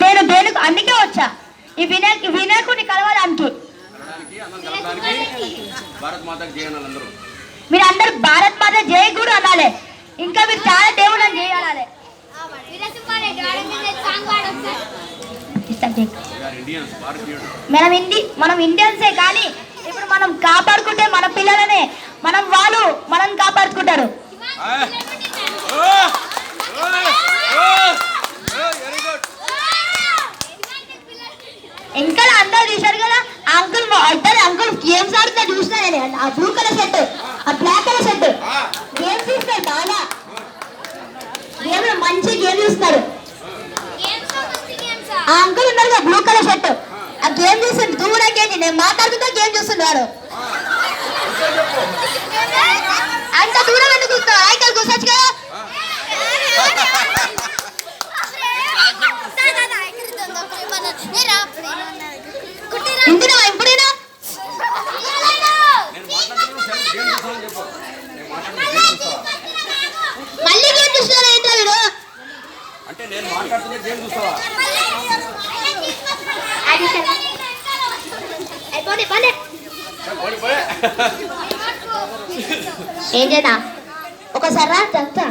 నేను దేనికి అందుకే వచ్చా ఈ వినాయకుడిని కలవడానికి. మీరు అందరు భారత్ మాత జై కూడా అనాలి. ఇంకా మీరు చాలా దేవుళ్ళని చేయాలి. మనం ఇండియన్సే కానీ ఇప్పుడు మనం కాపాడుకుంటే మన పిల్లలనే వాళ్ళు మనం కాపాడుకుంటారు. ఇంకా అందరూ చూశారు కదా అంకుల్ గేమ్స్ ఆడుతున్నా చూసినా నేను. ఆ బ్లూ కలర్ షర్ట్ ఆ బ్లాక్ కలర్ షర్ట్ గేమ్స్ చూస్తాడు బాగా. గేమ్ మంచి గేమ్ చూస్తాడు. ఆ అంకుల్ ఉన్నారు కదా బ్లూ కలర్ షర్ట్ ఆ గేమ్ చూస్తుండు. దూరంగా నేను మాట్లాడుతుంటే గేమ్ చూస్తున్నాడు. అంత దూరం ఎందుకు కూర్చున్నావు? ఇక్కడ కూర్చోచ్చు కదా. ఇంటినా ఎప్పుడైనా మళ్ళీ గేమ్ చూస్తున్నారా ఏంటో వీడు? అంటే నేను మాట్లాడుతున్నా గేమ్ చూస్తావా? ఏం చేద్దా ఒకసారి రా చెప్తా.